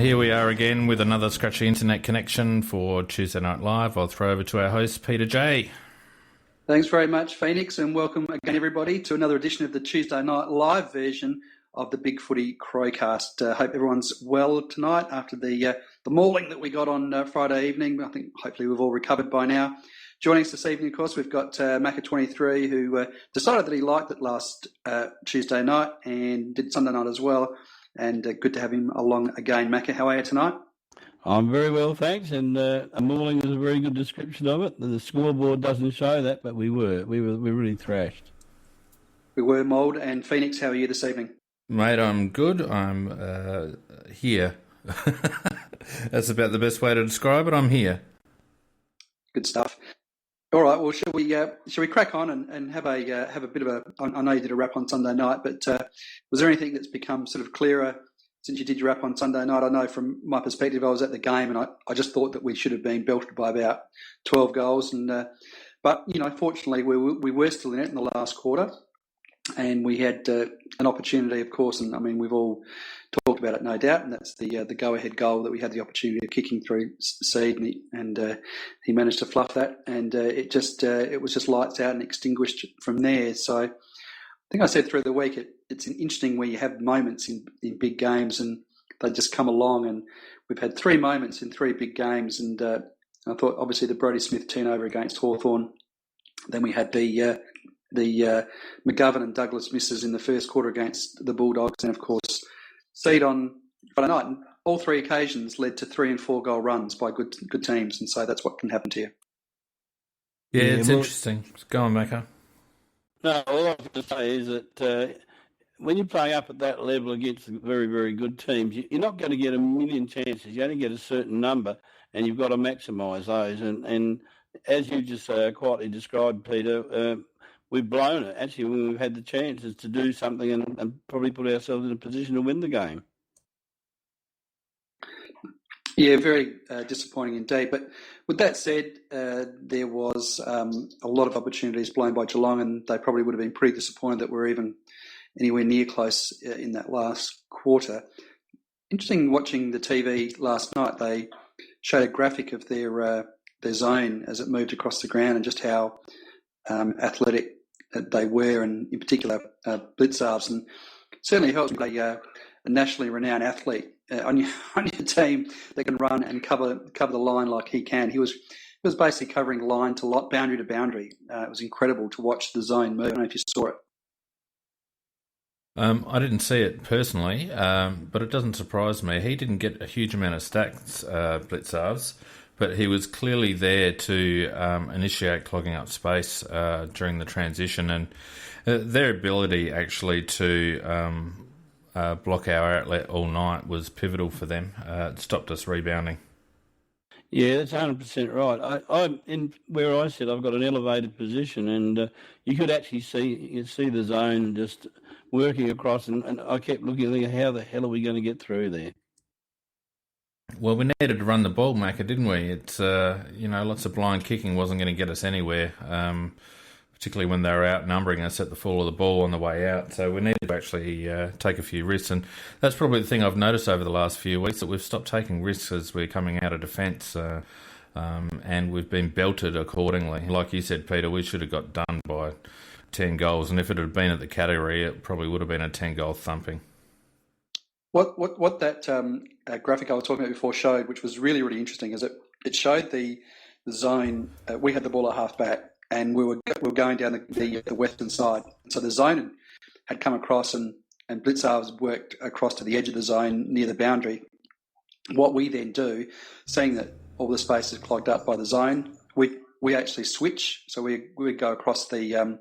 here we are again with another scratchy internet connection for Tuesday Night Live. I'll throw over to our host, Peter J. Thanks very much, Phoenix, and welcome again, everybody, to another edition of the Tuesday Night Live version of the Big Footy Crowcast. Hope everyone's well tonight after the mauling that we got on Friday evening. I think hopefully we've all recovered by now. Joining us this evening, of course, we've got Macca23, who decided that he liked it last Tuesday night and did Sunday night as well. And good to have him along again. Macca, how are you tonight? I'm very well, thanks. And a mauling is a very good description of it. The scoreboard doesn't show that, but we were really thrashed. We were mauled. And Phoenix, how are you this evening? Mate, I'm good. I'm here. That's about the best way to describe it. I'm here. Good stuff. All right. Well, shall we crack on and have a bit of a? I know you did a wrap on Sunday night, but was there anything that's become sort of clearer since you did your wrap on Sunday night? I know from my perspective, I was at the game and I just thought that we should have been belted by about 12 goals, and but fortunately we were still in it in the last quarter, and we had an opportunity, of course, and I mean we've all talked about it, no doubt, and that's the go-ahead goal that we had the opportunity of kicking through Seed, and he managed to fluff that, and it was just lights out and extinguished from there. So I think I said through the week it's interesting where you have moments in big games and they just come along, and we've had three moments in three big games, and I thought obviously the Brodie Smith turnover against Hawthorn, then we had the McGovern and Douglas misses in the first quarter against the Bulldogs, and of course Seed on Friday night. And all three occasions led to 3 and 4 goal runs by good teams, and so that's what can happen to you. Yeah, it's interesting. Go on, Macca. No, all I have to say is that when you play up at that level against very, very good teams, you're not going to get a million chances. You only get a certain number, and you've got to maximise those. And as you just quietly described, Peter, we've blown it, actually, when we've had the chances to do something and probably put ourselves in a position to win the game. Yeah, very disappointing indeed. But with that said, there was a lot of opportunities blown by Geelong, and they probably would have been pretty disappointed that we're even anywhere near close in that last quarter. Interesting watching the TV last night. They showed a graphic of their zone as it moved across the ground and just how athletic they were, and in particular Blitzarves, and certainly helps with a nationally renowned athlete on your team that can run and cover the line like he can. He was basically covering line to lot, boundary to boundary. It was incredible to watch the zone move. I don't know if you saw it. I didn't see it personally, but it doesn't surprise me. He didn't get a huge amount of stacks, Blitzarves, but he was clearly there to initiate clogging up space during the transition, and their ability actually to block our outlet all night was pivotal for them. It stopped us rebounding. Yeah, that's 100% right. I'm in where I sit. I've got an elevated position, and you could actually see the zone just working across, and I kept looking, thinking, how the hell are we going to get through there? Well, we needed to run the ball, Macca, didn't we? It's lots of blind kicking wasn't going to get us anywhere, particularly when they were outnumbering us at the fall of the ball on the way out. So we needed to actually take a few risks, and that's probably the thing I've noticed over the last few weeks, that we've stopped taking risks as we're coming out of defence, and we've been belted accordingly. Like you said, Peter, we should have got done by 10 goals, and if it had been at the category, it probably would have been a 10-goal thumping. What that graphic I was talking about before showed, which was really, really interesting, is it showed the zone. We had the ball at half back, and we were going down the western side. So the zone had come across, and Blitzarves worked across to the edge of the zone near the boundary. What we then do, seeing that all the space is clogged up by the zone, we actually switch. So we would go across the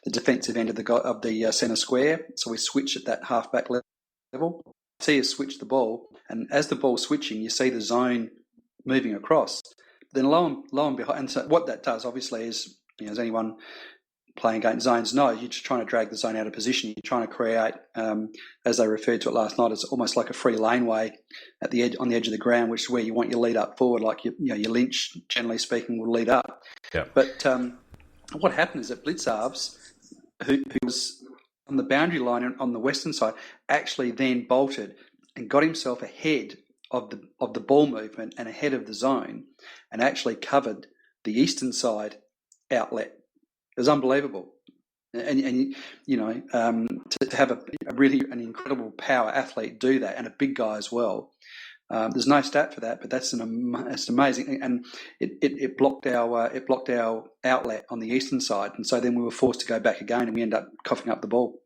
defensive end of the centre square. So we switch at that half back level. See us switch the ball, and as the ball's switching, you see the zone moving across. Then lo and behold, and so what that does, obviously, is, as anyone playing against zones knows, you're just trying to drag the zone out of position. You're trying to create, as they referred to it last night, it's almost like a free laneway at the edge, on the edge of the ground, which is where you want your lead up forward, like your Lynch, generally speaking, will lead up. Yeah. But what happened is that Blitzarves, who was on the boundary line on the western side, actually then bolted and got himself ahead of the ball movement and ahead of the zone, and actually covered the eastern side outlet. It was unbelievable. And to have a really an incredible power athlete do that, and a big guy as well. There's no stat for that, but that's amazing, and it blocked our outlet on the eastern side, and so then we were forced to go back again, and we ended up coughing up the ball.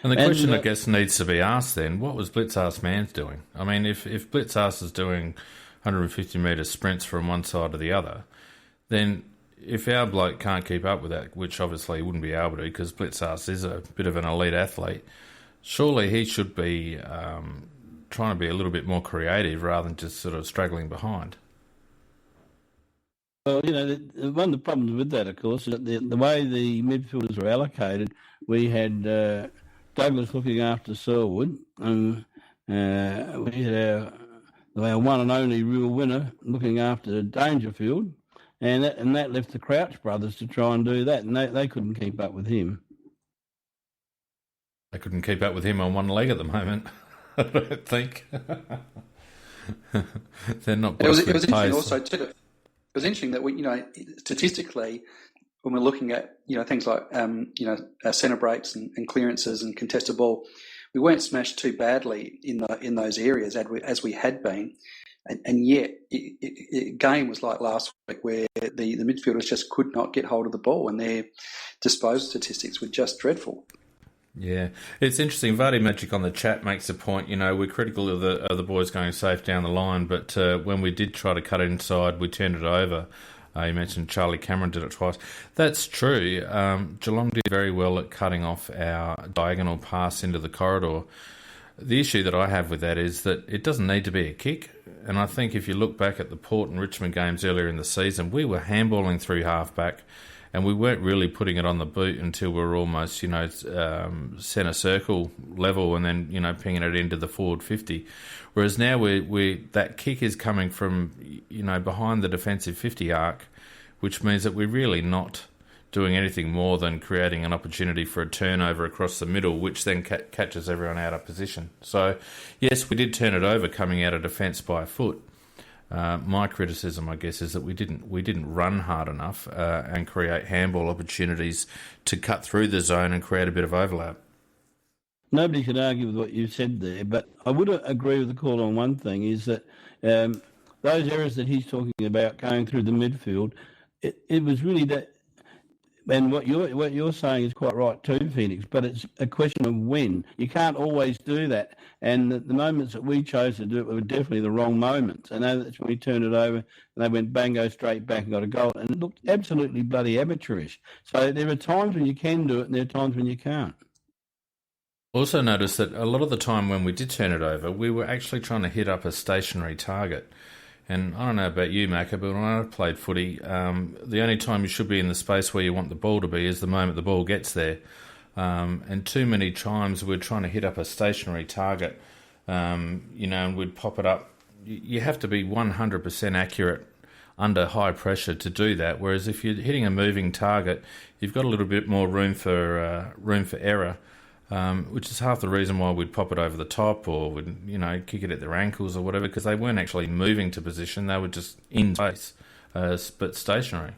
And the question, I guess, needs to be asked then: what was Blitzar's man's doing? I mean, if Blitzar's is doing 150 metre sprints from one side to the other, then if our bloke can't keep up with that, which obviously he wouldn't be able to because Blitzar's is a bit of an elite athlete, surely he should be trying to be a little bit more creative rather than just sort of struggling behind. Well, one of the problems with that, of course, is that the way the midfielders were allocated, we had Douglas looking after Selwood, and we had our one and only real winner looking after Dangerfield, and that left the Crouch brothers to try and do that, and they couldn't keep up with him. They couldn't keep up with him on one leg at the moment, I don't think. They're not. It was interesting also too. It was interesting that we, statistically, when we're looking at things like centre breaks and clearances and contested ball, we weren't smashed too badly in those areas as we had been, and yet game was like last week where the midfielders just could not get hold of the ball, and their disposal statistics were just dreadful. Yeah, it's interesting. Vardy Magic on the chat makes a point. We're critical of the boys going safe down the line, but when we did try to cut it inside, we turned it over. You mentioned Charlie Cameron did it twice. That's true. Geelong did very well at cutting off our diagonal pass into the corridor. The issue that I have with that is that it doesn't need to be a kick. And I think if you look back at the Port and Richmond games earlier in the season, we were handballing through halfback, and we weren't really putting it on the boot until we were almost, centre circle level, and then, pinging it into the forward 50. Whereas now that kick is coming from, behind the defensive 50 arc, which means that we're really not doing anything more than creating an opportunity for a turnover across the middle, which then catches everyone out of position. So, yes, we did turn it over coming out of defence by a foot. My criticism, I guess, is that we didn't run hard enough and create handball opportunities to cut through the zone and create a bit of overlap. Nobody could argue with what you said there, but I would agree with the call on one thing, is that those errors that he's talking about going through the midfield, it was really that. And what you're saying is quite right too, Phoenix, but it's a question of when. You can't always do that. And the moments that we chose to do it were definitely the wrong moments. And that's when we turned it over and they went bango straight back and got a goal. And it looked absolutely bloody amateurish. So there are times when you can do it and there are times when you can't. Also notice that a lot of the time when we did turn it over, we were actually trying to hit up a stationary target. And I don't know about you, Macca, but when I played footy, the only time you should be in the space where you want the ball to be is the moment the ball gets there. And too many times we're trying to hit up a stationary target, and we'd pop it up. You have to be 100% accurate under high pressure to do that. Whereas if you're hitting a moving target, you've got a little bit more room for error. Which is half the reason why we'd pop it over the top or would, kick it at their ankles or whatever, because they weren't actually moving to position. They were just in space, but stationary.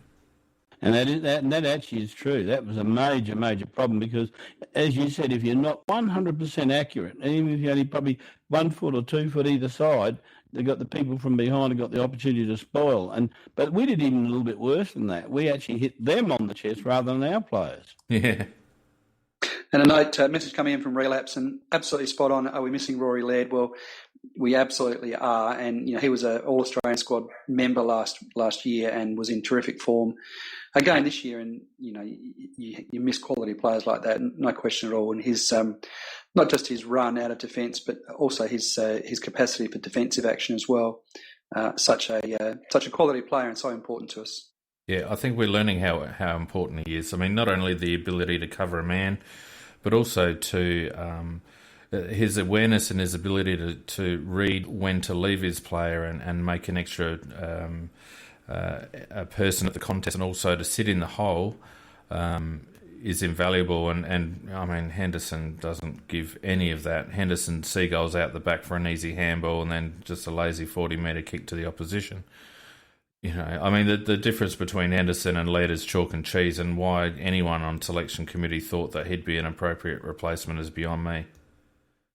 And that actually is true. That was a major, major problem because, as you said, if you're not 100% accurate, even if you're only probably 1 foot or 2 foot either side, they've got the people from behind who got the opportunity to spoil. But we did even a little bit worse than that. We actually hit them on the chest rather than our players. Yeah. And a message coming in from Relapse, and absolutely spot on. Are we missing Rory Laird? Well, we absolutely are. And he was an All-Australian squad member last year and was in terrific form again this year. And you miss quality players like that, no question at all. And his not just his run out of defence, but also his capacity for defensive action as well. Such a quality player and so important to us. Yeah, I think we're learning how important he is. I mean, not only the ability to cover a man, but also to his awareness and his ability to read when to leave his player and make an extra a person at the contest, and also to sit in the hole. is invaluable. And I mean, Henderson doesn't give any of that. Henderson seagulls out the back for an easy handball and then just a lazy 40-metre kick to the opposition. You know, I mean, the difference between Henderson and Laird is chalk and cheese, and why anyone on selection committee thought that he'd be an appropriate replacement is beyond me.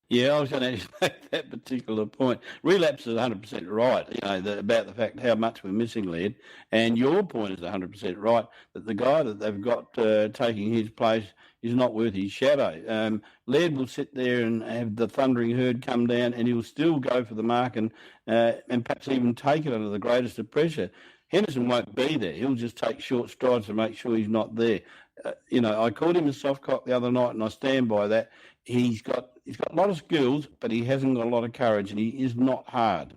Yeah, I was going to make that particular point. Relapse is 100% right, about the fact how much we're missing Laird. And your point is 100% right, that the guy that they've got taking his place is not worth his shadow. Laird will sit there and have the thundering herd come down, and he'll still go for the mark and perhaps even take it under the greatest of pressure. Henderson won't be there. He'll just take short strides to make sure he's not there. I called him a soft cock the other night, and I stand by that. He's got a lot of skills, but he hasn't got a lot of courage, and he is not hard.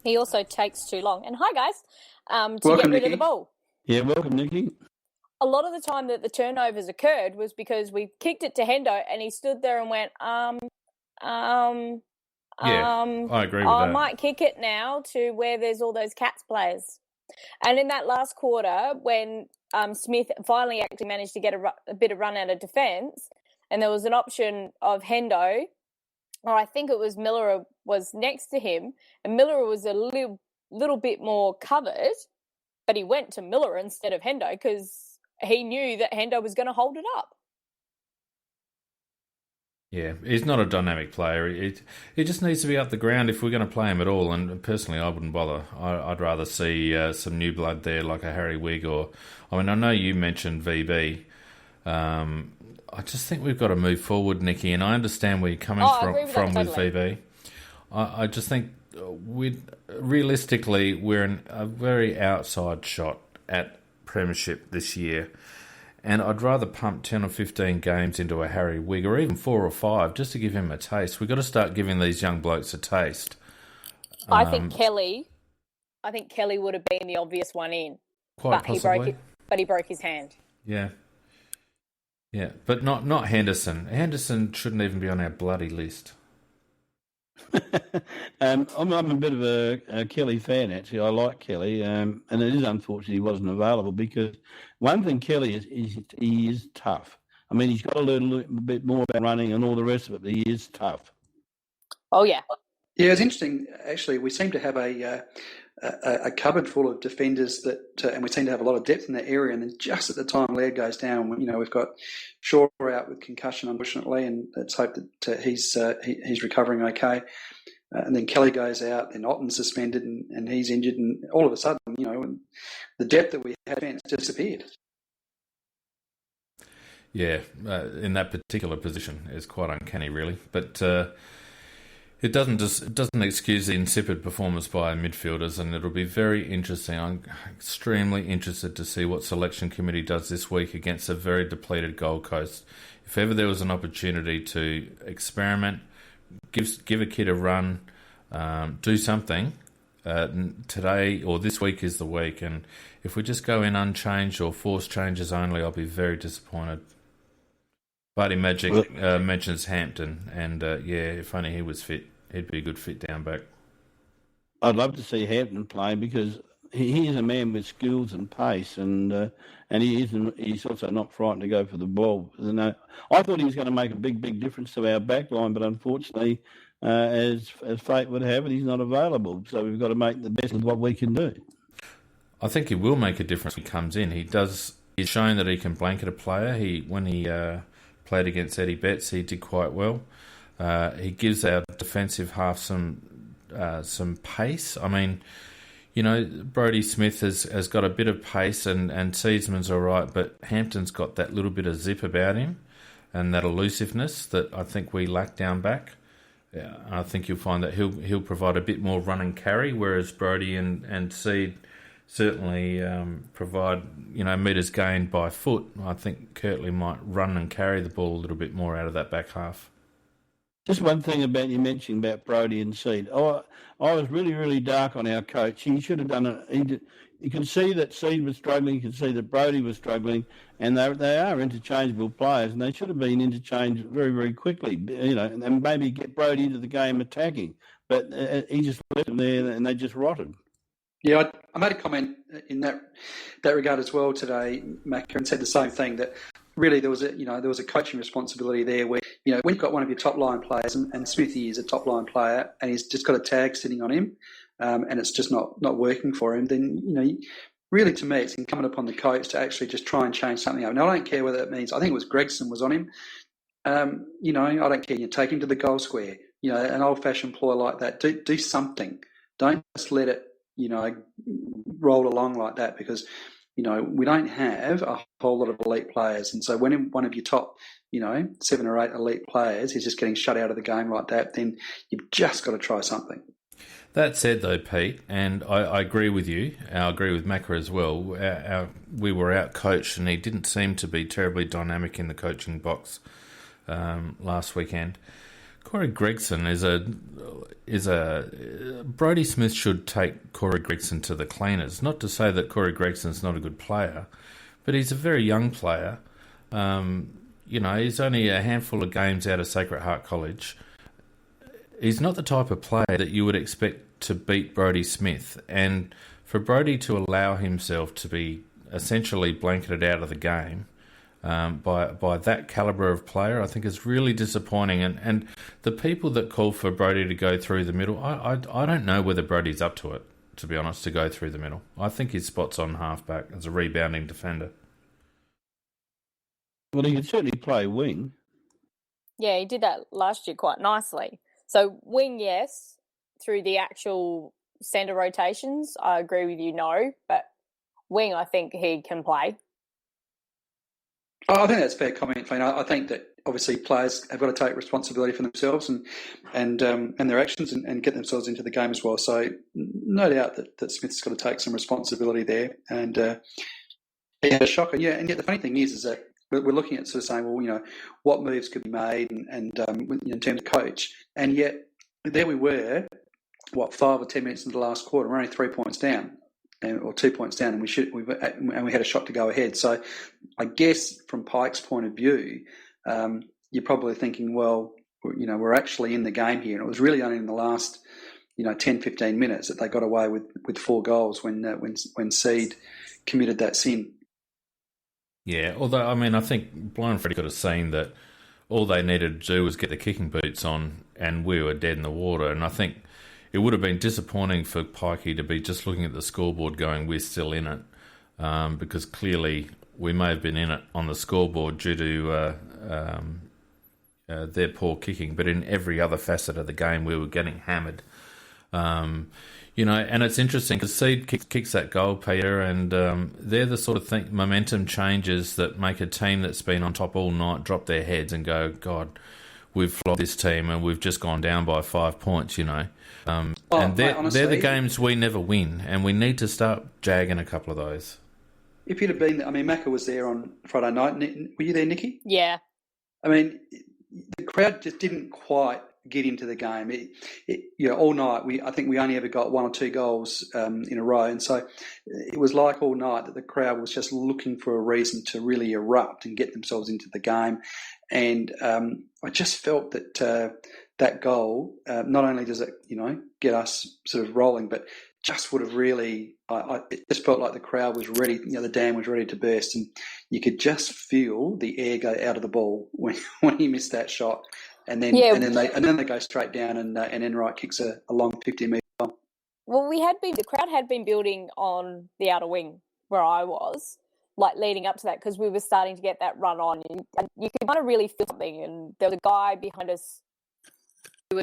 He also takes too long. And hi, guys, to Welcome, get rid Nikki. of the ball. Yeah, welcome, Nikki. A lot of the time that the turnovers occurred was because we kicked it to Hendo, and he stood there and went, I agree with I that. might kick it now to where there's all those Cats players. And in that last quarter, when Smith finally actually managed to get a bit of run out of defence, and there was an option of Hendo, or I think it was Miller was next to him, and Miller was a little bit more covered, but he went to Miller instead of Hendo because he knew that Hendo was going to hold it up. Yeah, he's not a dynamic player. He just needs to be up the ground if we're going to play him at all. And personally, I wouldn't bother. I'd rather see some new blood there, like a Harry Wigg or... I mean, I know you mentioned VB. I just think we've got to move forward, Nikki, and I understand where you're coming from with VB. I just think realistically, we're in a very outside shot at Premiership this year. And I'd rather pump 10 or 15 games into a Harry Wigg, or even 4 or 5, just to give him a taste. We've got to start giving these young blokes a taste. I think Kelly would have been the obvious one in. Quite possibly. But he broke his hand. Yeah. Yeah, but not Henderson. Henderson shouldn't even be on our bloody list. I'm a bit of a Kelly fan, actually. I like Kelly, and it is unfortunate he wasn't available because one thing Kelly is he is tough. I mean, he's got to learn a little bit more about running and all the rest of it, but he is tough. Oh, yeah. Yeah, it's interesting, actually. We seem to have a cupboard full of defenders that, and we seem to have a lot of depth in that area. And then just at the time Laird goes down, we've got Shaw out with concussion, unfortunately, and let's hope that he's recovering okay. And then Kelly goes out, then Otten's suspended, and he's injured, and all of a sudden, the depth that we had disappeared. Yeah, in that particular position is quite uncanny, really, but. It doesn't excuse the insipid performance by midfielders, and it'll be very interesting. I'm extremely interested to see what selection committee does this week against a very depleted Gold Coast. If ever there was an opportunity to experiment, give a kid a run, do something, today or this week is the week. And if we just go in unchanged or force changes only, I'll be very disappointed. Buddy Magic mentions Hampton, and if only he was fit, he'd be a good fit down back. I'd love to see Hampton play because he is a man with skills and pace, and he's also not frightened to go for the ball. I thought he was going to make a big difference to our back line, but unfortunately, as fate would have it, he's not available. So we've got to make the best of what we can do. I think he will make a difference when he comes in. He's shown that he can blanket a player. When he played against Eddie Betts, he did quite well. He gives our defensive half some pace. I mean, Brodie Smith has got a bit of pace, and Seedsman's all right, but Hampton's got that little bit of zip about him and that elusiveness that I think we lack down back. Yeah, I think you'll find that he'll provide a bit more run and carry, whereas Brodie and Seed certainly provide, metres gained by foot. I think Kirtley might run and carry the ball a little bit more out of that back half. Just one thing about you mentioning about Brodie and Seed. I was really dark on our coach. He should have done it. You can see that Seed was struggling. You can see that Brodie was struggling, and they are interchangeable players, and they should have been interchanged very quickly. And maybe get Brodie into the game attacking, but he just left them there, and they just rotted. Yeah, I made a comment in that regard as well today, Macca, and said the same thing, that really there was a coaching responsibility there where, when you've got one of your top line players, and Smithy is a top line player, and he's just got a tag sitting on him, and it's just not working for him, then, really to me it's incumbent upon the coach to actually just try and change something up. Now, I don't care whether it means, I think it was Gregson was on him. I don't care. You take him to the goal square. An old-fashioned ploy like that. Do something. Don't just let it, roll along like that, because, we don't have a whole lot of elite players. And so when one of your top, 7 or 8 elite players is just getting shut out of the game like that, then you've just got to try something. That said, though, Pete, and I agree with you, I agree with Macca as well, we were out-coached and he didn't seem to be terribly dynamic in the coaching box last weekend. Corey Gregson is a Brodie Smith should take Corey Gregson to the cleaners. Not to say that Corey Gregson's not a good player, but he's a very young player. He's only a handful of games out of Sacred Heart College. He's not the type of player that you would expect to beat Brodie Smith, and for Brodie to allow himself to be essentially blanketed out of the game by that calibre of player, I think is really disappointing. And the people that call for Brodie to go through the middle, I don't know whether Brodie's up to it, to be honest, to go through the middle. I think his spot's on halfback as a rebounding defender. Well, he could certainly play wing. Yeah, he did that last year quite nicely. So wing, yes. Through the actual centre rotations, I agree with you, no. But wing, I think he can play. I think that's a fair comment, Finn. I think that obviously players have got to take responsibility for themselves and their actions and get themselves into the game as well. So no doubt that Smith's got to take some responsibility there. And he had a shocker. Yeah, and yet the funny thing is that we're looking at sort of saying, well, what moves could be made and in terms of coach. And yet there we were, 5 or 10 minutes into the last quarter, we're only 3 points down. Or 2 points down, and we had a shot to go ahead. So, I guess from Pike's point of view, you're probably thinking, well, we're actually in the game here, and it was really only in the last, 10, 15 minutes that they got away with 4 goals when Seed committed that sin. Yeah, although I think Blind Freddy could have seen that all they needed to do was get the kicking boots on, and we were dead in the water. And I think it would have been disappointing for Pikey to be just looking at the scoreboard going, we're still in it, because clearly we may have been in it on the scoreboard due to their poor kicking, but in every other facet of the game we were getting hammered. And it's interesting because Seed kicks that goal, Peter, and they're the sort of momentum changes that make a team that's been on top all night drop their heads and go, God, we've flogged this team and we've just gone down by 5 points, and they're the games we never win, and we need to start jagging a couple of those. If you'd have been, Macca was there on Friday night. Were you there, Nikki? Yeah. The crowd just didn't quite get into the game. All night I think we only ever got 1 or 2 goals in a row, and so it was like all night that the crowd was just looking for a reason to really erupt and get themselves into the game. And I just felt that that goal, not only does it get us sort of rolling, but just would have really. It just felt like the crowd was ready. The dam was ready to burst, and you could just feel the air go out of the ball when he missed that shot. And then they go straight down, and Enright kicks a long 50-metre goal. Well, the crowd had been building on the outer wing where I was, like leading up to that, because we were starting to get that run on, and you could kind of really feel something. And there was a guy behind us who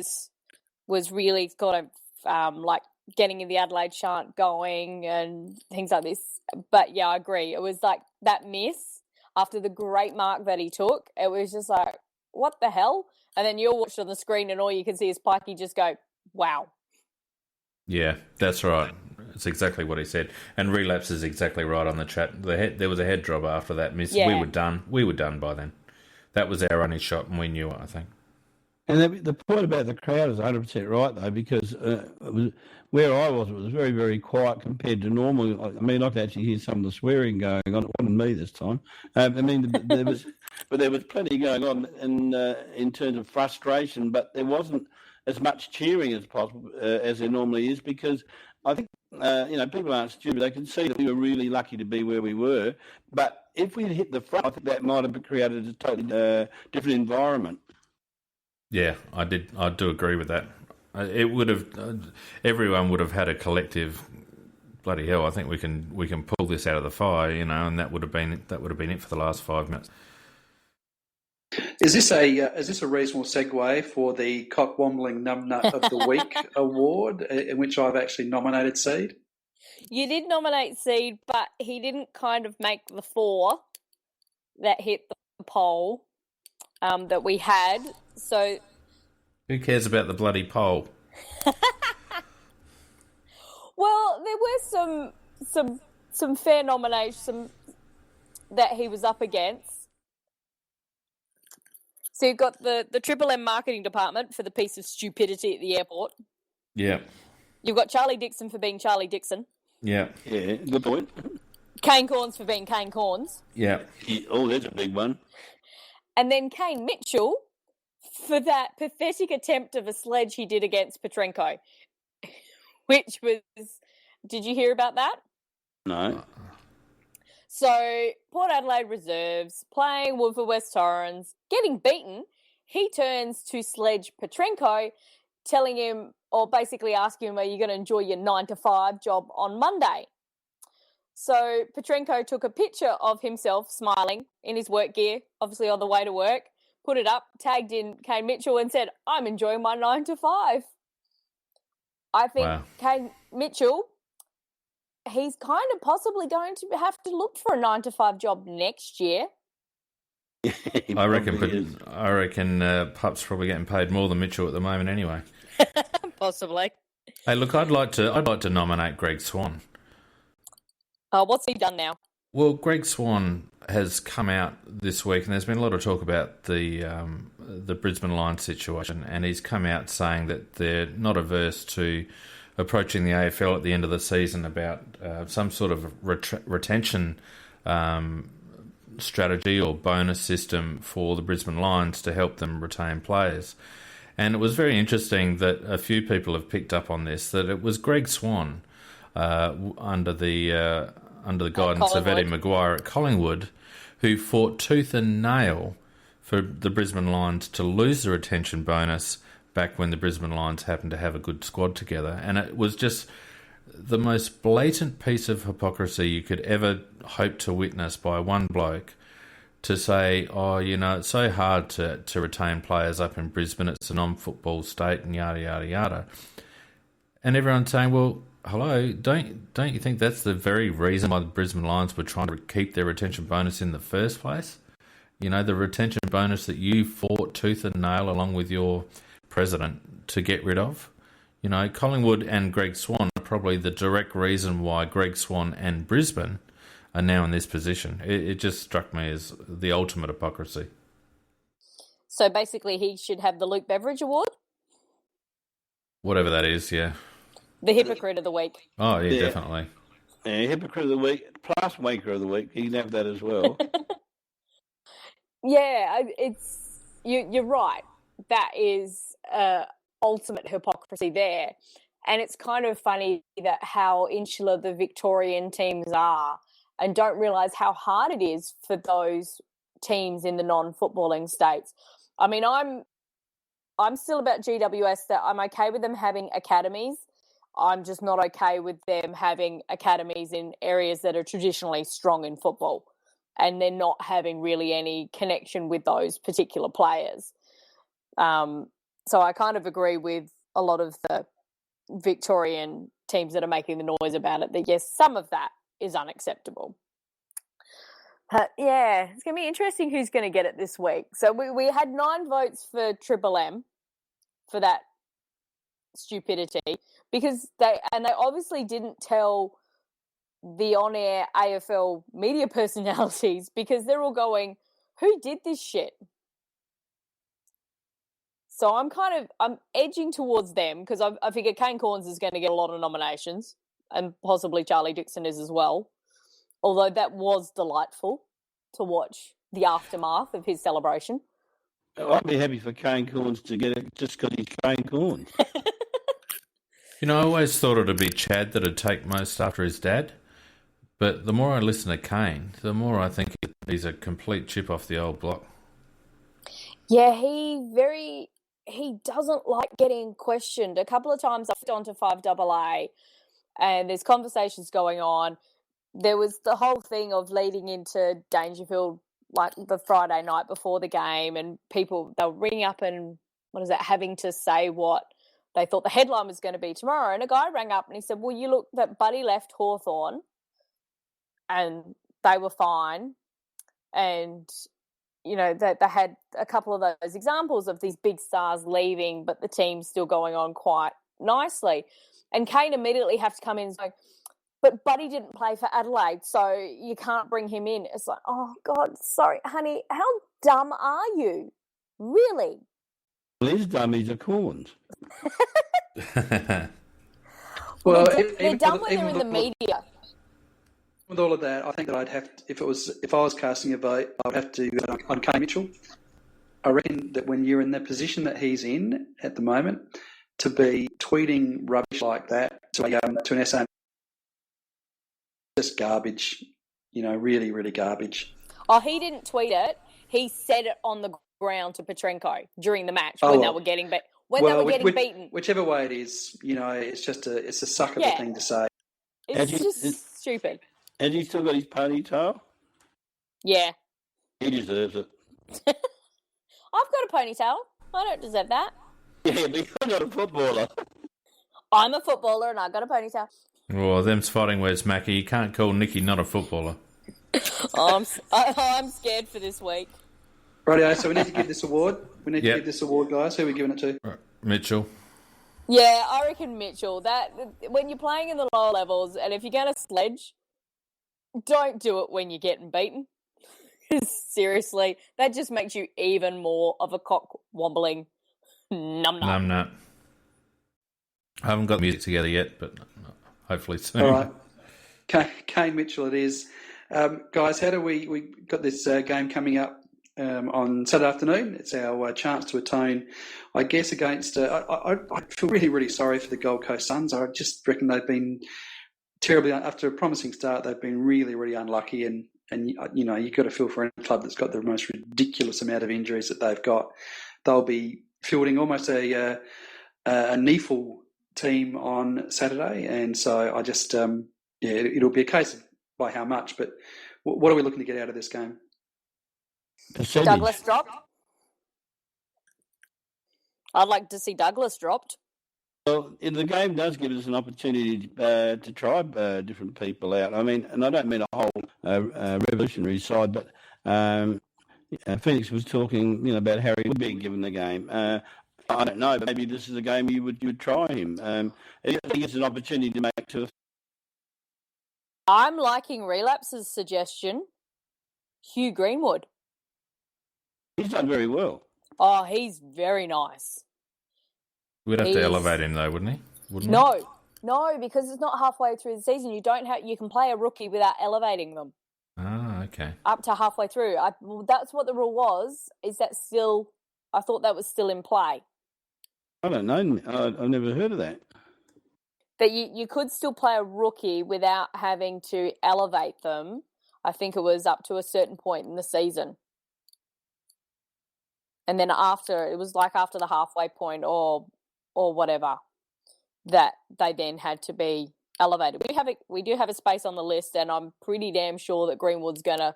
was really kind of like getting in the Adelaide chant going and things like this. But yeah, I agree. It was like that miss after the great mark that he took. It was just like, what the hell? And then you're watching on the screen and all you can see is Pikey just go, wow. Yeah, that's right. It's exactly what he said. And Relapse is exactly right on the chat. There was a head drop after that miss. Yeah. We were done. We were done by then. That was our only shot, and we knew it, I think. And the point about the crowd is 100% right, though, because where I was, it was very, very quiet compared to normal. I could actually hear some of the swearing going on. It wasn't me this time. There was plenty going on in terms of frustration, but there wasn't as much cheering as possible as there normally is, because I think, people aren't stupid. They can see that we were really lucky to be where we were. But if we had hit the front, I think that might have created a totally different environment. Yeah, I do agree with that. It would have, everyone would have had a collective, bloody hell, I think we can pull this out of the fire, and that would have been it for the last 5 minutes. Is this a reasonable segue for the cock-wombling numbnut of the week award, in which I've actually nominated Seed? You did nominate Seed, but he didn't kind of make the 4 that hit the poll that we had. So who cares about the bloody poll? Well, there were some fair nominations that he was up against. So you've got the Triple M marketing department for the piece of stupidity at the airport. Yeah. You've got Charlie Dixon for being Charlie Dixon. Yeah. Yeah, good point. Kane Corns for being Kane Corns. Yeah. There's a big one. And then Kane Mitchell for that pathetic attempt of a sledge he did against Petrenko, which was... Did you hear about that? No. So, Port Adelaide reserves, playing Wolfer West Torrens, getting beaten. He turns to sledge Petrenko, telling him, or basically asking him, are you going to enjoy your 9-to-5 job on Monday? So, Petrenko took a picture of himself smiling in his work gear, obviously on the way to work, put it up, tagged in Kane Mitchell and said, I'm enjoying my 9-to-5. I think Kane Mitchell... he's kind of possibly going to have to look for a 9-to-5 job next year. I reckon Pup's probably getting paid more than Mitchell at the moment anyway. Possibly. Hey, look, I'd like to nominate Greg Swan. What's he done now? Well, Greg Swan has come out this week, and there's been a lot of talk about the Brisbane Lions situation, and he's come out saying that they're not averse to approaching the AFL at the end of the season about some sort of retention strategy or bonus system for the Brisbane Lions to help them retain players. And it was very interesting that a few people have picked up on this, that it was Greg Swan under the guidance of Eddie Maguire at Collingwood who fought tooth and nail for the Brisbane Lions to lose the retention bonus back when the Brisbane Lions happened to have a good squad together. And it was just the most blatant piece of hypocrisy you could ever hope to witness by one bloke to say, it's so hard to retain players up in Brisbane, it's a non-football state and yada, yada, yada. And everyone's saying, well, hello, don't you think that's the very reason why the Brisbane Lions were trying to keep their retention bonus in the first place? The retention bonus that you fought tooth and nail along with your president to get rid of. Collingwood and Greg Swan are probably the direct reason why Greg Swan and Brisbane are now in this position. It just struck me as the ultimate hypocrisy. So basically he should have the Luke Beveridge Award? Whatever that is, yeah. The Hypocrite of the Week. Oh, yeah, definitely. Yeah, Hypocrite of the Week, plus Wanker of the Week. He can have that as well. Yeah, you're right. That is ultimate hypocrisy there. And it's kind of funny that how insular the Victorian teams are and don't realise how hard it is for those teams in the non-footballing states. I mean, I'm still about GWS that I'm okay with them having academies. I'm just not okay with them having academies in areas that are traditionally strong in football and then not having really any connection with those particular players. So I kind of agree with a lot of the Victorian teams that are making the noise about it, that yes, some of that is unacceptable. But yeah, it's going to be interesting who's going to get it this week. So we had 9 votes for Triple M for that stupidity because they obviously didn't tell the on-air AFL media personalities because they're all going, who did this shit? So I'm edging towards them because I figure Kane Corns is going to get a lot of nominations and possibly Charlie Dixon is as well. Although that was delightful to watch the aftermath of his celebration. I'd be happy for Kane Corns to get it just because he's Kane Corns. You know, I always thought it'd be Chad that'd take most after his dad. But the more I listen to Kane, the more I think he's a complete chip off the old block. Yeah, he doesn't like getting questioned. A couple of times I've gone to 5AA and there's conversations going on. There was the whole thing of leading into Dangerfield like the Friday night before the game, and people, they'll ring up and having to say what they thought the headline was going to be tomorrow. And a guy rang up and he said, well, you look, that Buddy left Hawthorn and they were fine. And, you know, they had a couple of those examples of these big stars leaving, but the team's still going on quite nicely. And Kane immediately has to come in and say, but Buddy didn't play for Adelaide, so you can't bring him in. It's like, oh, God, sorry, honey, how dumb are you? Really? These dummies are corns. Well, they're dumb when they're in the media. With all of that, I think that I'd have to, if I was casting a vote, I'd have to go on Kane Mitchell. I reckon that when you're in the position that he's in at the moment, to be tweeting rubbish like that to an SA, just garbage, you know, really, really garbage. Oh, he didn't tweet it. He said it on the ground to Petrenko during the match when they were getting beaten. Whichever way it is, you know, it's a suck of a thing to say. It's just stupid. Has he still got his ponytail? Yeah. He deserves it. I've got a ponytail. I don't deserve that. Yeah, but you're not a footballer. I'm a footballer and I've got a ponytail. Well, them's fighting words, Mackie. You can't call Nicky not a footballer. I'm scared for this week. Rightio, so we need to give this award. We need to give this award, guys. Who are we giving it to? Right. Mitchell. Yeah, I reckon Mitchell. That when you're playing in the lower levels, and if you're going to sledge, don't do it when you're getting beaten. Seriously, that just makes you even more of a cock wobbling num nut. I haven't got the music together yet, but hopefully soon. All right, Kane Mitchell it is. Guys, how do we got this game coming up on Saturday afternoon? It's our chance to atone, I guess, against. I feel really, really sorry for the Gold Coast Suns. I just reckon they've been terribly, after a promising start, they've been really, really unlucky. And you know, you've got to feel for any club that's got the most ridiculous amount of injuries that they've got. They'll be fielding almost a NEFL team on Saturday, and so I just it'll be a case of by how much. But what are we looking to get out of this game? Percentage. Douglas dropped. I'd like to see Douglas dropped. Well, the game does give us an opportunity to try different people out. I mean, and I don't mean a whole revolutionary side, but Phoenix was talking, about Harry would be given the game. I don't know. Maybe this is a game you would try him. I think it's an opportunity to make to. I'm liking Relapse's suggestion. Hugh Greenwood. He's done very well. Oh, he's very nice. We'd have to elevate him though, wouldn't he? No, because it's not halfway through the season. You can play a rookie without elevating them. Ah, okay. Up to halfway through. That's what the rule was. Is that still? I thought that was still in play. I don't know. I've never heard of that. That you could still play a rookie without having to elevate them. I think it was up to a certain point in the season. And then after the halfway point or whatever, that they then had to be elevated. We do have a space on the list, and I'm pretty damn sure that Greenwood's gonna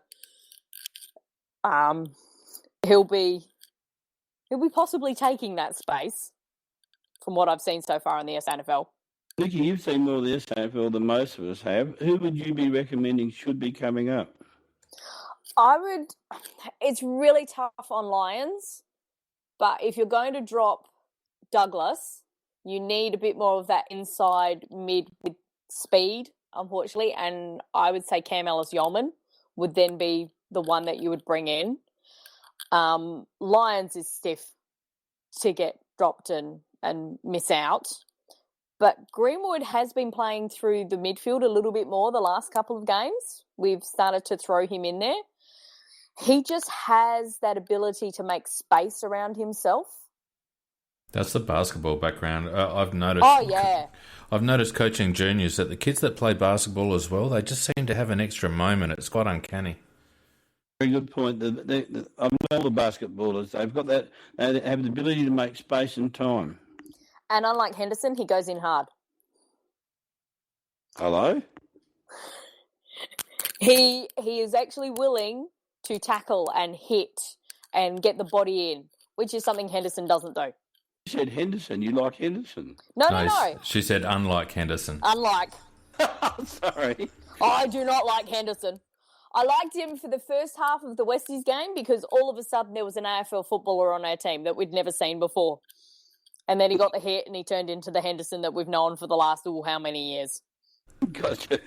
he'll be possibly taking that space from what I've seen so far in the SNFL. Nicky, you've seen more of the SNFL than most of us have. Who would you be recommending should be coming up? It's really tough on Lions, but if you're going to drop Douglas, you need a bit more of that inside mid with speed, unfortunately, and I would say Cam Ellis-Yeoman would then be the one that you would bring in. Lions is stiff to get dropped and miss out. But Greenwood has been playing through the midfield a little bit more the last couple of games. We've started to throw him in there. He just has that ability to make space around himself. That's the basketball background. I've noticed. Oh, yeah. I've noticed coaching juniors that the kids that play basketball as well, they just seem to have an extra moment. It's quite uncanny. Very good point. I've known all the basketballers. They've got that. They have the ability to make space and time. And unlike Henderson, he goes in hard. Hello? He is actually willing to tackle and hit and get the body in, which is something Henderson doesn't do. You said Henderson. You like Henderson? No. She said unlike Henderson. Unlike. Sorry. I do not like Henderson. I liked him for the first half of the Westies game because all of a sudden there was an AFL footballer on our team that we'd never seen before. And then he got the hit and he turned into the Henderson that we've known for the last, how many years. Gotcha.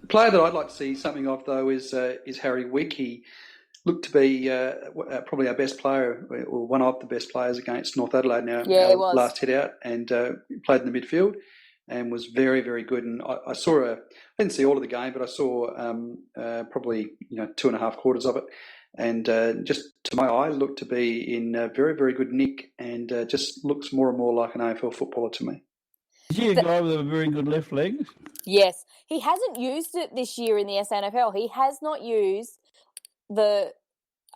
Player that I'd like to see something of, though, is Harry Wigg. He looked to be probably our best player, or one of the best players against North Adelaide now. Yeah, he was. Last hit out, and played in the midfield and was very, very good. And I didn't see all of the game, but I saw probably 2.5 quarters of it. And just to my eye, looked to be in very, very good nick, and just looks more and more like an AFL footballer to me. Is he a guy with a very good left leg? Yes. He hasn't used it this year in the SNFL. He has not used the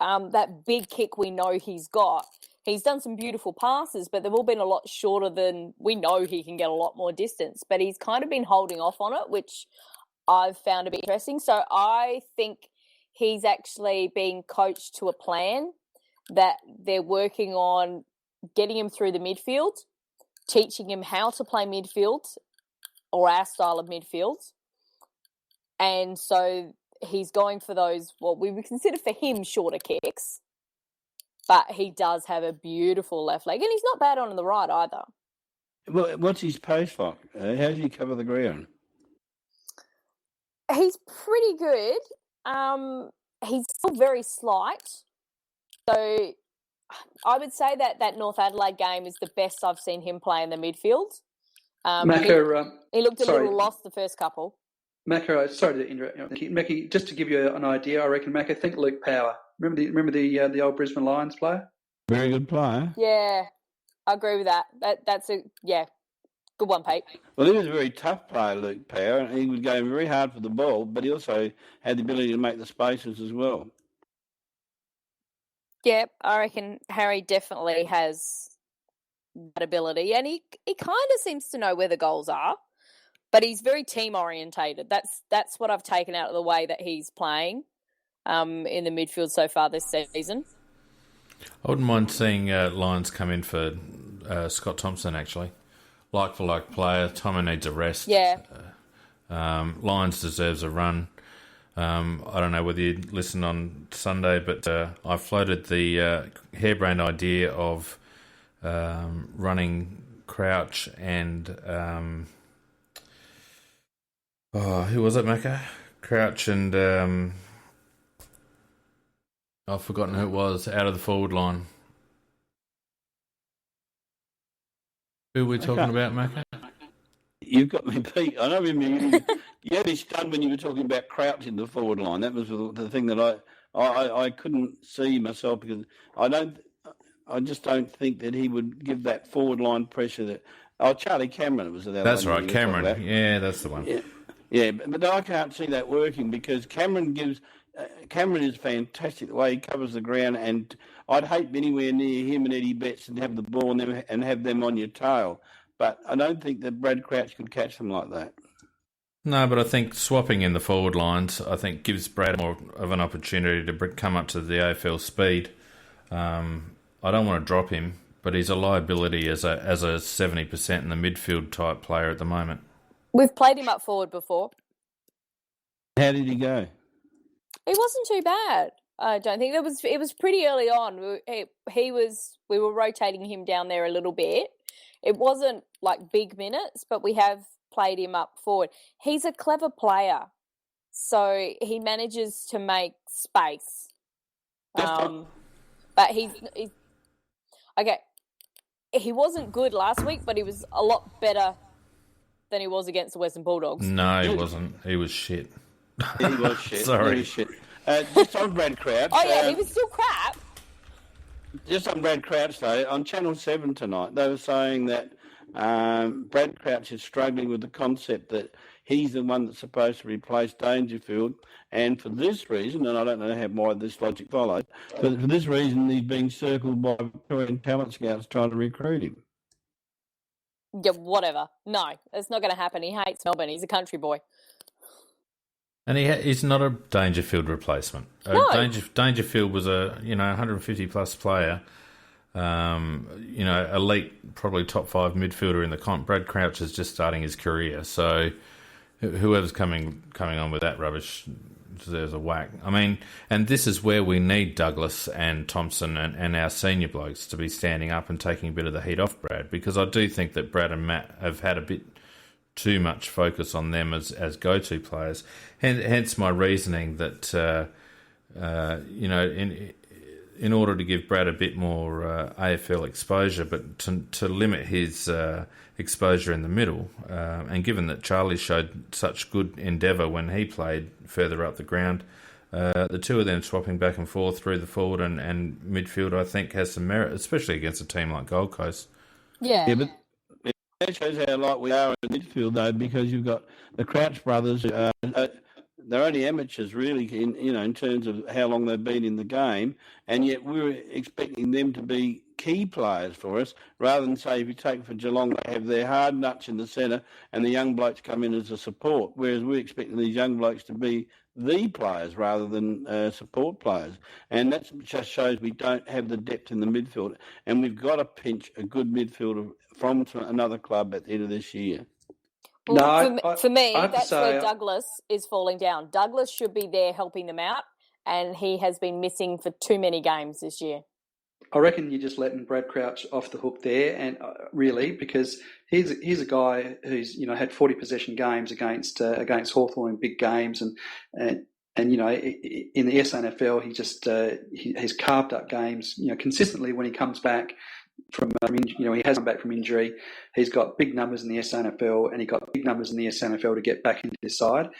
that big kick we know he's got. He's done some beautiful passes, but they've all been a lot shorter than we know he can get a lot more distance. But he's kind of been holding off on it, which I've found a bit interesting. So I think he's actually being coached to a plan that they're working on getting him through the midfield, teaching him how to play midfield or our style of midfield. And so he's going for those, what we would consider for him shorter kicks, but he does have a beautiful left leg, and he's not bad on the right either. Well, what's his pace like? How does he cover the ground? He's pretty good. He's still very slight. So I would say that North Adelaide game is the best I've seen him play in the midfield. He looked a little lost the first couple. Macca, sorry to interrupt. Macca, just to give you an idea, I reckon Macca, think Luke Power. Remember the old Brisbane Lions player? Very good player. Yeah, I agree with that. That's a good one, Pete. Well, he was a very tough player, Luke Power, and he was going very hard for the ball, but he also had the ability to make the spaces as well. Yeah, I reckon Harry definitely has that ability, and he kind of seems to know where the goals are, but he's very team orientated. That's what I've taken out of the way that he's playing in the midfield so far this season. I wouldn't mind seeing Lions come in for Scott Thompson, actually. Like for like player. Tomo needs a rest. Yeah. Lions deserves a run. I don't know whether you listened on Sunday, but I floated the harebrained idea of running Crouch and who was it, Macca? Crouch and I've forgotten who it was, out of the forward line. Who are we talking about, Macca? You've got me beat. I know you had me stunned when you were talking about Crouch in the forward line. That was the thing that I couldn't see myself, because I just don't think that he would give that forward line pressure that. Oh, Charlie Cameron was the other. That's right, Cameron. Yeah, that's the one. Yeah, but I can't see that working, because Cameron is fantastic the way he covers the ground, and I'd hate anywhere near him and Eddie Betts and have the ball and have them on your tail. But I don't think that Brad Crouch could catch them like that. No, but I think swapping in the forward lines, I think, gives Brad more of an opportunity to come up to the AFL speed. I don't want to drop him, but he's a liability as a 70% in the midfield type player at the moment. We've played him up forward before. How did he go? It wasn't too bad. I don't think it was pretty early on. We were rotating him down there a little bit. It wasn't like big minutes, but we have played him up forward. He's a clever player, so he manages to make space. But he's okay. He wasn't good last week, but he was a lot better than he was against the Western Bulldogs. No, he wasn't. He was shit. He was shit. Sorry. He was shit. Just on Brad Crouch. Oh, yeah, he was still crap. just on Brad Crouch, though, on Channel 7 tonight, they were saying that Brad Crouch is struggling with the concept that he's the one that's supposed to replace Dangerfield, and for this reason, and I don't know how why this logic follows, but for this reason, he's being circled by Victorian talent scouts trying to recruit him. Yeah, whatever. No, it's not going to happen. He hates Melbourne. He's a country boy. And he's not a Dangerfield replacement. No. Dangerfield was a 150 plus player, elite, probably top 5 midfielder in the comp. Brad Crouch is just starting his career, so whoever's coming on with that rubbish deserves a whack. I mean, and this is where we need Douglas and Thompson and our senior blokes to be standing up and taking a bit of the heat off Brad, because I do think that Brad and Matt have had a bit too much focus on them as go-to players. Hence my reasoning that, in order to give Brad a bit more AFL exposure, but to limit his exposure in the middle, and given that Charlie showed such good endeavour when he played further up the ground, the two of them swapping back and forth through the forward and midfield, I think, has some merit, especially against a team like Gold Coast. Yeah, but that shows how light we are in midfield, though, because you've got the Crouch brothers. They're only amateurs, really, in terms of how long they've been in the game, and yet we were expecting them to be key players for us, rather than, say, if you take for Geelong, they have their hard nuts in the centre and the young blokes come in as a support, whereas we're expecting these young blokes to be the players rather than support players. And that just shows we don't have the depth in the midfield, and we've got to pinch a good midfielder from another club at the end of this year. Well, for me, that's where Douglas is falling down. Douglas should be there helping them out, and he has been missing for too many games this year. I reckon you're just letting Brad Crouch off the hook there, and really, because he's a guy who's had 40 possession games against Hawthorn in big games, and in the SNFL he's carved up games consistently when he comes back from he has come back from injury. He's got big numbers in the SNFL, and he got big numbers in the SNFL to get back into his side.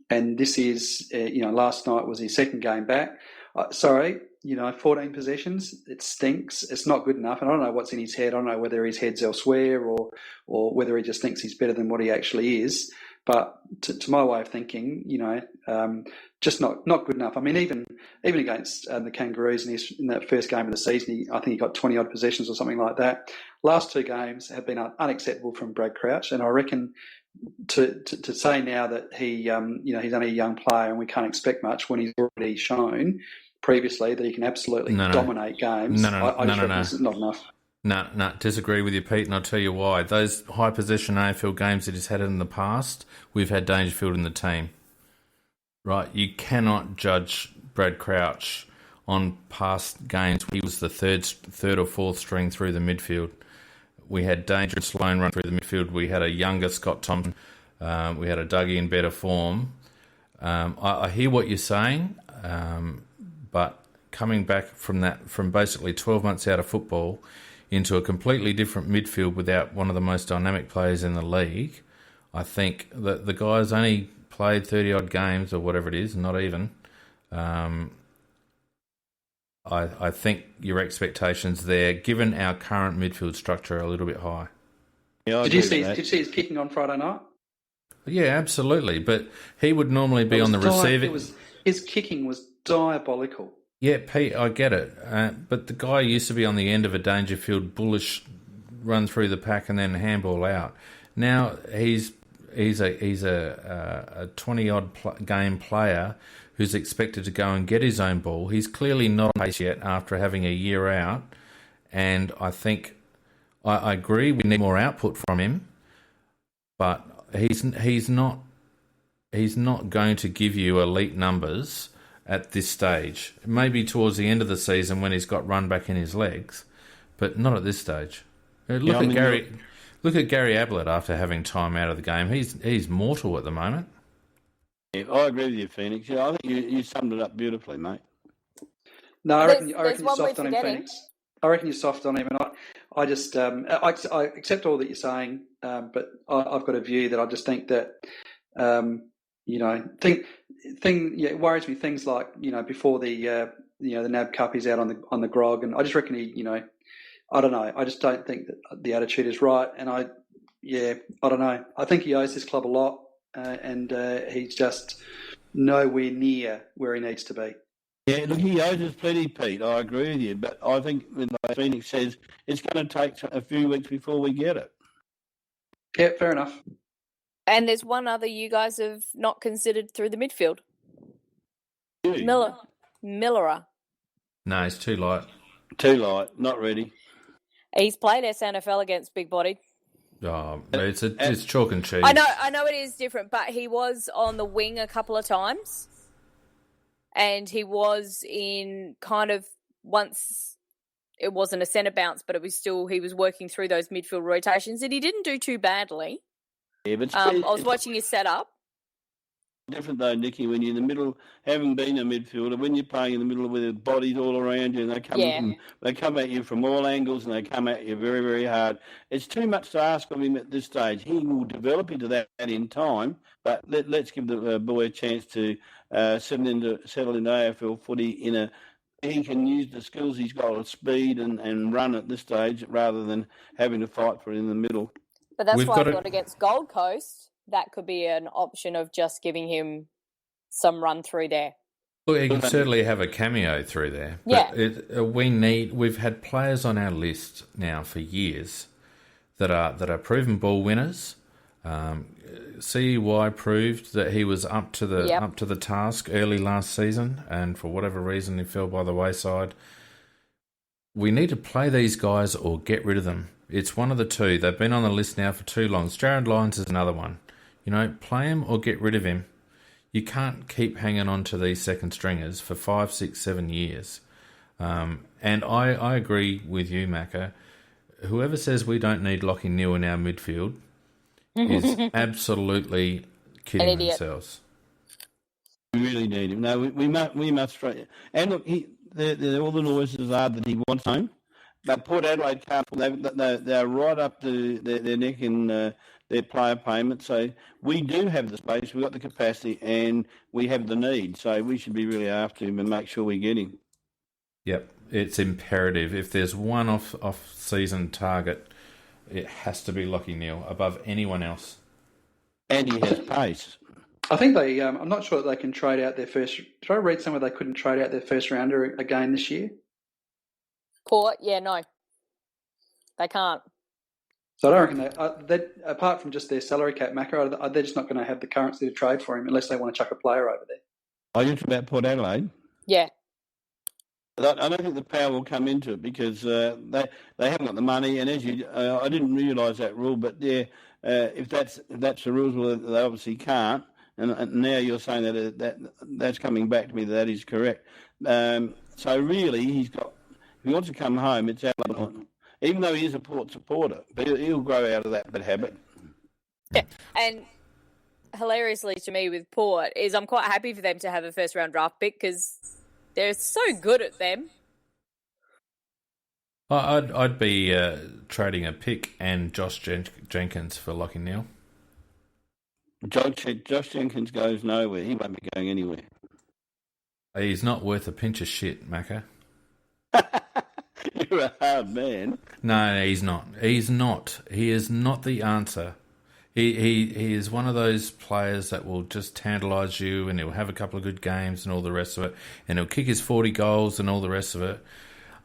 And this is last night was his second game back. 14 possessions. It stinks. It's not good enough. And I don't know what's in his head. I don't know whether his head's elsewhere or whether he just thinks he's better than what he actually is. But to my way of thinking, just not good enough. I mean, even against the Kangaroos in that first game of the season, I think he got 20 odd possessions or something like that. Last two games have been unacceptable from Brad Crouch, and I reckon to say now that he's only a young player and we can't expect much when he's already shown previously that he can absolutely dominate games. This is not enough. No, disagree with you, Pete, and I'll tell you why. Those high possession AFL games that he's had in the past, we've had Dangerfield in the team. Right? You cannot judge Brad Crouch on past games. He was the third or fourth string through the midfield. We had Dangerous Sloan run through the midfield. We had a younger Scott Thompson. We had a Dougie in better form. I hear what you're saying, but coming back from basically 12 months out of football into a completely different midfield without one of the most dynamic players in the league, I think that the guy's only played 30-odd games or whatever it is, not even. I think your expectations there, given our current midfield structure, are a little bit high. Yeah, did you see his kicking on Friday night? Yeah, absolutely. But he would normally be on the receiving. His kicking was diabolical. Yeah, Pete, I get it. But the guy used to be on the end of a Dangerfield bullish run through the pack and then handball out. Now he's a 20-odd game player who's expected to go and get his own ball. He's clearly not on pace yet after having a year out, and I think I agree we need more output from him, but he's not going to give you elite numbers at this stage. Maybe towards the end of the season when he's got run back in his legs, but not at this stage. Look at Gary Ablett after having time out of the game. He's mortal at the moment. Yeah, I agree with you, Phoenix. Yeah, I think you summed it up beautifully, mate. No, I reckon you're soft on him, Phoenix. I reckon you're soft on him, and I just I accept all that you're saying, but I've got a view that I just think that it worries me things like before the the NAB Cup, he's out on the grog, and I just reckon he, I don't know. I just don't think that the attitude is right, and I don't know. I think he owes this club a lot, and he's just nowhere near where he needs to be. Yeah, look, he owes us plenty, Pete. I agree with you, but I think, like Phoenix says, it's going to take a few weeks before we get it. Yeah, fair enough. And there's one other you guys have not considered through the midfield. Millerer. No, he's too light. Too light, not ready. He's played SNFL against big body. Oh, it's chalk and cheese. I know it is different, but he was on the wing a couple of times. And he was in kind of once it wasn't a centre bounce, but it was still, he was working through those midfield rotations and he didn't do too badly. Yeah, but I was watching his setup. Different though, Nicky, when you're in the middle, having been a midfielder, when you're playing in the middle with the bodies all around you and they come at you from all angles and they come at you very, very hard. It's too much to ask of him at this stage. He will develop into that in time, but let's give the boy a chance to settle into AFL footy he can use the skills he's got of speed and run at this stage rather than having to fight for it in the middle. But that's why I thought against Gold Coast, that could be an option of just giving him some run through there. Well, he can certainly have a cameo through there. Yeah. But we've had players on our list now for years that are proven ball winners. CY proved that he was up to the task early last season, and for whatever reason he fell by the wayside. We need to play these guys or get rid of them. It's one of the two. They've been on the list now for too long. Jared Lyons is another one. Play him or get rid of him. You can't keep hanging on to these second stringers for 5, 6, 7 years. And I agree with you, Macca. Whoever says we don't need Lockie Neal in our midfield is absolutely kidding themselves. We really need him. No, we must try. And look, all the noises are that he wants home. But Port Adelaide can't. They're right up to their neck in their player payment. So we do have the space, we've got the capacity, and we have the need. So we should be really after him and make sure we get him. Yep, it's imperative. If there's one off-season target, it has to be Lockie Neal above anyone else. And he has pace. I think they. I'm not sure that they can trade out their first. Did I read somewhere they couldn't trade out their first rounder again this year? Port, no, they can't. So I don't reckon they apart from just their salary cap, Macca, they're just not going to have the currency to trade for him unless they want to chuck a player over there. Are you talking about Port Adelaide? Yeah. I don't think the power will come into it because they haven't got the money. And as I didn't realise that rule, but if that's the rules, well, they obviously can't. And now you're saying that's coming back to me that is correct. So really, if he wants to come home, it's out of line. Even though he is a Port supporter, but he'll grow out of that bad habit. Yeah, and hilariously to me with Port is I'm quite happy for them to have a first-round draft pick because they're so good at them. I'd be trading a pick and Josh Jenkins for Lockie Neal. Josh Jenkins goes nowhere. He won't be going anywhere. He's not worth a pinch of shit, Macca. You're a hard man. No, he's not. He's not. He is not the answer. He is one of those players that will just tantalise you and he'll have a couple of good games and all the rest of it. And he'll kick his 40 goals and all the rest of it.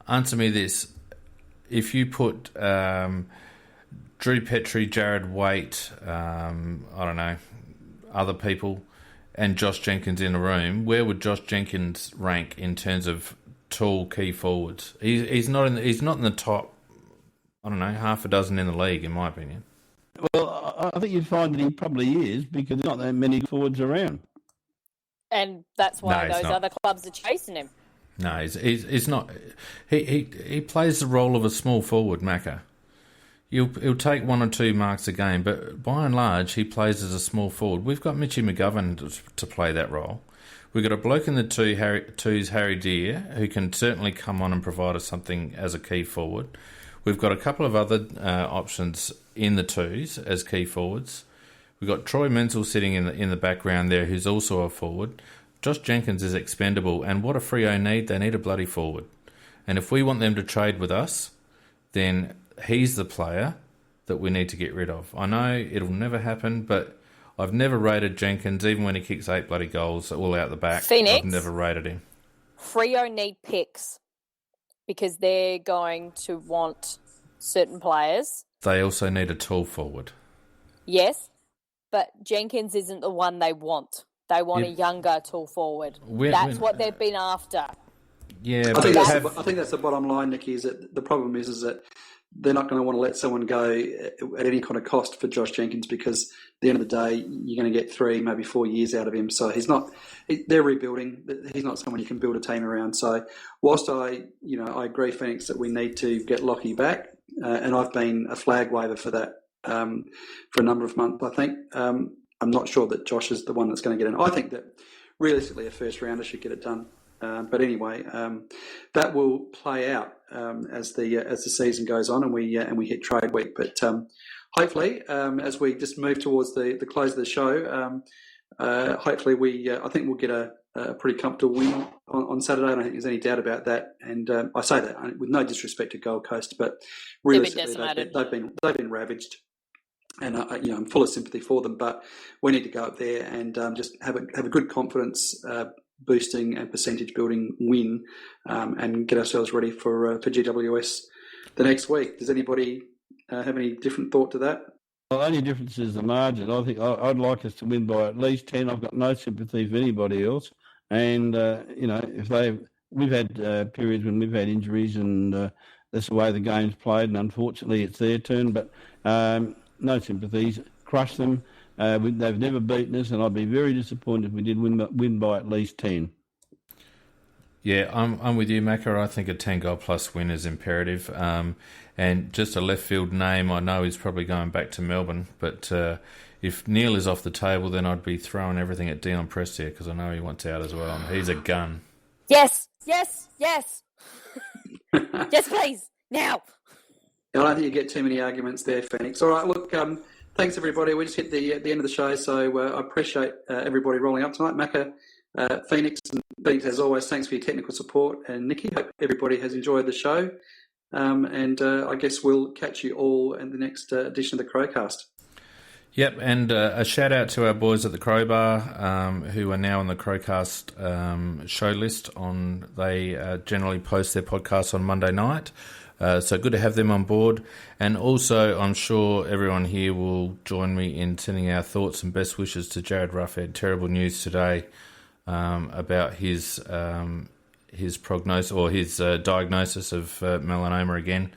Answer me this. If you put Drew Petrie, Jared Waite, I don't know, other people, and Josh Jenkins in a room, where would Josh Jenkins rank in terms of tall key forwards? He's not in the top, I don't know, half a dozen in the league, in my opinion. Well, I think you'd find that he probably is because there's not that many forwards around. And that's why those other clubs are chasing him. No, he's not. He plays the role of a small forward, Macca. He'll take 1 or 2 marks a game, but by and large, he plays as a small forward. We've got Mitchie McGovern to play that role. We've got a bloke in the twos, Harry Deere, who can certainly come on and provide us something as a key forward. We've got a couple of other options in the twos as key forwards. We've got Troy Menzel sitting in the background there, who's also a forward. Josh Jenkins is expendable, and what a Freo need? They need a bloody forward. And if we want them to trade with us, then he's the player that we need to get rid of. I know it'll never happen, but I've never rated Jenkins, even when he kicks 8 bloody goals all out the back. Phoenix? I've never rated him. Freo need picks because they're going to want certain players. They also need a tall forward. Yes, but Jenkins isn't the one they want. They want a younger tall forward. That's what they've been after. Yeah, I think that's the bottom line, Nicky, is that the problem is that they're not going to want to let someone go at any kind of cost for Josh Jenkins, because at the end of the day, you're going to get 3, maybe 4 years out of him. So they're rebuilding. He's not someone you can build a team around. So whilst I agree, Phoenix, that we need to get Lockie back, and I've been a flag waver for that for a number of months, I think. I'm not sure that Josh is the one that's going to get in. I think that realistically a first rounder should get it done. But anyway, that will play out as the season goes on and we hit trade week. But hopefully, as we just move towards the close of the show, hopefully I think we'll get a pretty comfortable win on Saturday. I don't think there's any doubt about that. And I say that with no disrespect to Gold Coast, but realistically, they've been ravaged. And I'm full of sympathy for them, but we need to go up there and just have a good confidence boosting and percentage building win, and get ourselves ready for GWS the next week. Does anybody have any different thought to that? Well, the only difference is the margin. I think I'd like us to win by at least 10. I've got no sympathy for anybody else. And we've had periods when we've had injuries, and that's the way the game's played. And unfortunately, it's their turn. But no sympathies. Crush them. They've never beaten us, and I'd be very disappointed if we did win by at least 10. Yeah, I'm with you, Macca. I think a 10-goal plus win is imperative. And just a left field name, I know he's probably going back to Melbourne, but if Neil is off the table, then I'd be throwing everything at Dion Prestia, because I know he wants out as well, and he's a gun. Yes. Yes, please, now. I don't think you get too many arguments there, Phoenix. All right, look, thanks, everybody. We just hit the end of the show, so I appreciate everybody rolling up tonight. Macca, Phoenix, as always, thanks for your technical support. And Nikki, hope everybody has enjoyed the show. And I guess we'll catch you all in the next edition of the Crowcast. Yep, and a shout out to our boys at the Crowbar, who are now on the Crowcast show list. They generally post their podcasts on Monday night. So good to have them on board. And also, I'm sure everyone here will join me in sending our thoughts and best wishes to Jared Ruffhead. Terrible news today about his prognosis, or his diagnosis of melanoma again.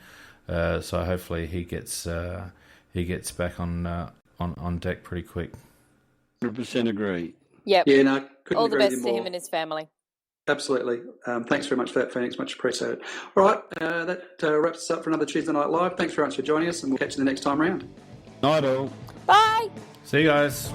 So hopefully he gets back on deck pretty quick. 100% agree. Yep. Yeah, no, couldn't all the agree best with to you more. him and his family. Absolutely. Thanks very much for that, Phoenix. Much appreciated. All right, that wraps us up for another Tuesday Night Live. Thanks very much for joining us, and we'll catch you the next time round. Night all. Bye. See you guys.